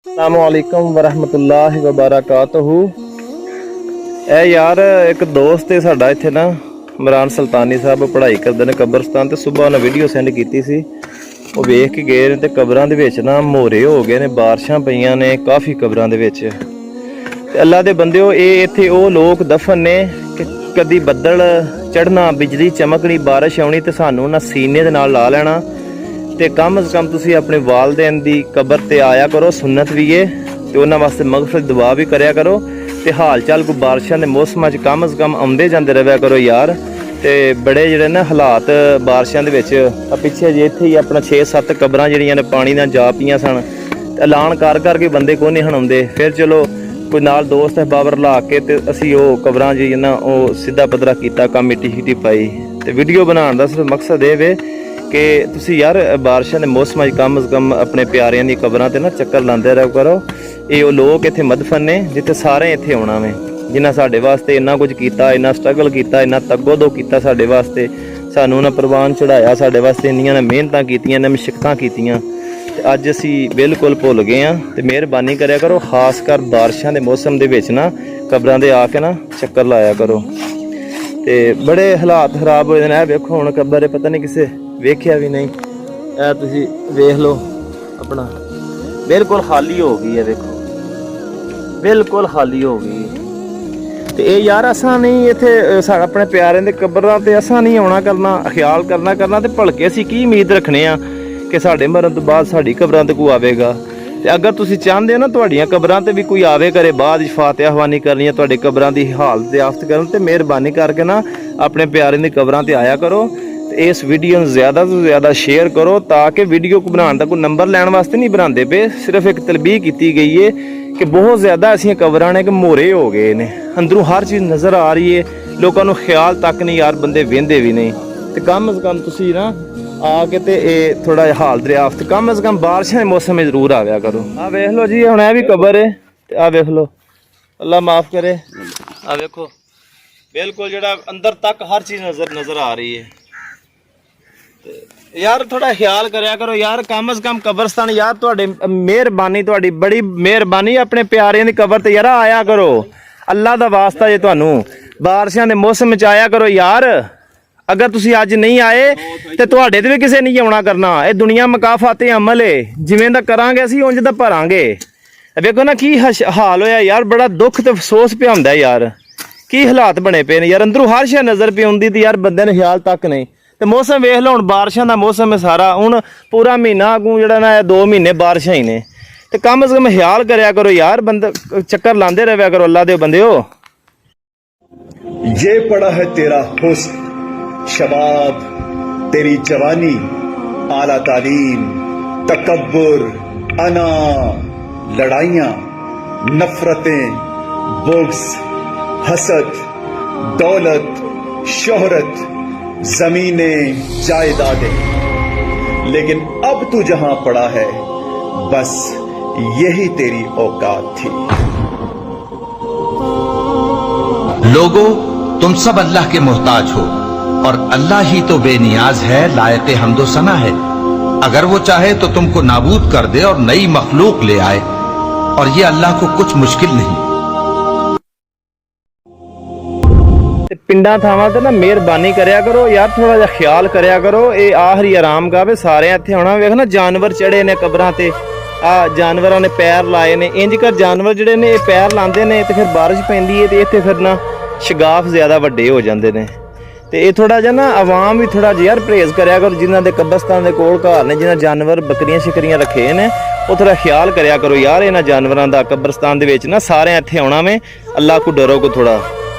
अस्सलामुअलैकुम वरहमतुल्लाहि वबरकातुहू। यार एक दोस्त है साडा इत्थे ना इमरान सुल्तानी साहब पढ़ाई करते हैं कब्रस्तान ते सुबह उन्हें वीडियो सेंड की सी। वो वेख के गए ने ते कब्रां दे विच ना मोहरे हो गए ने, बारिशां पईयां ने काफ़ी कब्रां दे विच। अल्लाह दे बंदेओ इत्थे वो लोग दफन ने कि कदी बद्दल चढ़ना, बिजली चमकनी, बारिश आउणी ते सानू ना सीने दे नाल ला लेना। ते कम अज़ कम तुसी अपने वालदैन दी कबर ते आया करो, सुन्नत भी है ते उन्हां वास्ते मगफरत दुआ भी करया करो। ते हाल चाल कोई बारिशां दे मौसमां च कम अज़ कम आउंदे जांदे रव्या करो यार। ते बड़े जिहड़े ना हालात बारिशां दे विच पिछे जे इत्थे ही अपना 6-7 कबरां जिहड़ियां ने पानी नाल जा पईयां सन। ऐलान कर करके बंदे कोई नहीं हणाउंदे। फिर चलो कोई नाल दोस्त है बाबर ला के ते असीं ओह कबरां जी ना ओह सीधा पद्धरा कीता, कम मिट्टी शिट्टी पाई ते वीडियो बनाउण दा सिर्फ मकसद ये वे कि तुसी यार बारिशां दे मौसमां कम अज़ कम अपने प्यारियां दी कबरां ते ना चक्कर लांदे रहो करो। ये वो लोग इत्थे मदफन ने जिथे सारे इत्थे आउणा वे, जिन्हां साडे वास्ते इन्ना कुछ कीता, इन्ना स्ट्रगल कीता, इन्ना तगोदो कीता साडे वास्ते, सानू ना परवान चढ़ाया, साडे वास्ते इन्नियां मेहनतां कीतियां ने, मुशक्कतां कीतियां ते अज असी बिल्कुल भुल गए हाँ। ते मेहरबानी करया करो, खास कर बारिशां दे मौसम दे विच ना कबरां दे आके ना चक्कर लाया करो। ते बड़े हालात खराब होए ने। वेखो हुण कबर पता नहीं किसे वेख्या भी नहीं, ऐ तुसी वेख लो अपना बिल्कुल खाली हो गई है। देखो बिल्कुल खाली हो गई। ते यार असां नहीं इत्थे अपने प्यारे दे कबरां ते असां नहीं आउणा करना, ख्याल करना ते भलके असीं की उम्मीद रखने आ कि साडे मरन तो बाद साडी कबरां ते कोई आवेगा। ते अगर तुसीं चाहते हो ना तुहाडियां कबरां ते भी कोई आवे करे, बाद फातिहा हवानी करनी है, तुहाडी कबरां दी हालत दरियाफ्त करन, ते मेहरबानी करके ना अपने प्यारे दी कबरां ते आया करो। इस वीडियो में ज़्यादा तो ज़्यादा शेयर करो ताकि वीडियो को बनाने का कोई नंबर लैन वास्ते नहीं बनाते पे, सिर्फ एक तलबीह की गई है कि बहुत ज़्यादा ऐसी कबरां ने कि मोहरे हो गए ने, अंदरों हर चीज़ नज़र आ रही है, लोगों को ख्याल तक नहीं यार, बंदे वेंदे भी नहीं। तो कम अज़ कम तुसी ना आके ते थोड़ा हाल दरियाफ्त कम अज़ कम बारिशां दे मौसम में जरूर आया करो। आ वेख लो जी, हुण भी कबर है, आ वेख लो, अल्लाह माफ़ करे। आ वेखो बिल्कुल जेड़ा अंदर तक हर चीज़ नज़र आ रही है। यार थोड़ा ख्याल करया करो यार, कम अज़ कम कब्रस्तान यार तुहाडे मेहरबानी, तुहाडी बड़ी मेहरबानी, अपने प्यारे दी कबर ते यार आया करो। अल्लाह दा वास्ता जे तुहानू बारिशां दे मौसम च आया करो यार। अगर तुसी अज नहीं आए ते तुहाडे ते भी किसे नहीं आउणा करना। ये दुनिया मकाफाते अमल है, जिवें दा करांगे असीं उंज दा भरांगे। वेखो ना की हाल होया यार, बड़ा दुख ते अफसोस पिया हुंदा यार, की हालात बने पे ने यार, अंदरों हर शै नज़र पे आउंदी ते यार बंदे ने ख्याल तक नहीं। ते मौसम वेख लो, हुण बारिशां दा मौसम है सारा, हुण पूरा महीना अगों जेड़ा ना 2 महीने बारिशां ही ने। ते कम अज़ कम ख्याल करया करो यार, बंदा चक्कर लांदे रव्या करो अल्लाह दे बंदेओ। ये पड़ा है तेरा हुस्न, शबाब, तेरी जवानी, आला तालीम, तकब्बुर, अना, लड़ाइयां, नफरतें, बुग़्ज़, हसद, दौलत, शोहरत, जमीनें, जायदादें। लेकिन अब तू जहां पड़ा है बस यही तेरी औकात थी। लोगों, तुम सब अल्लाह के मोहताज हो और अल्लाह ही तो बेनियाज है, लायक हम्दो सना है। अगर वो चाहे तो तुमको नाबूद कर दे और नई मखलूक ले आए, और ये अल्लाह को कुछ मुश्किल नहीं। पिंडा थावां ते ना मेहरबानी करया करो यार, थोड़ा जिहा ख्याल करया करो। ये आखरी आराम गा वे सारे इत्थे आउणा। वेख ना जानवर चढ़े ने कबरां ते, आ जानवरां ने पैर लाए ने, इंज कर जानवर जिहड़े ने पैर लांदे ने ते फिर बारिश पैंदी है ते इत्थे फिर ना शगाफ ज़्यादा वड्डे हो जांदे ने। ते थोड़ा जिहा ना आवाम भी थोड़ा जिहा परहेज़ करया करो, जिन्हां दे कब्रस्तान दे कोल घर ने, जिन्हां जानवर बकरियां शकरियां रखे ने, वो थोड़ा ख्याल करया करो यार इन्हां जानवरां दा। कब्रस्तान दे विच ना सारे इत्थे आउणा वे, अल्लाह को डरो को थोड़ा।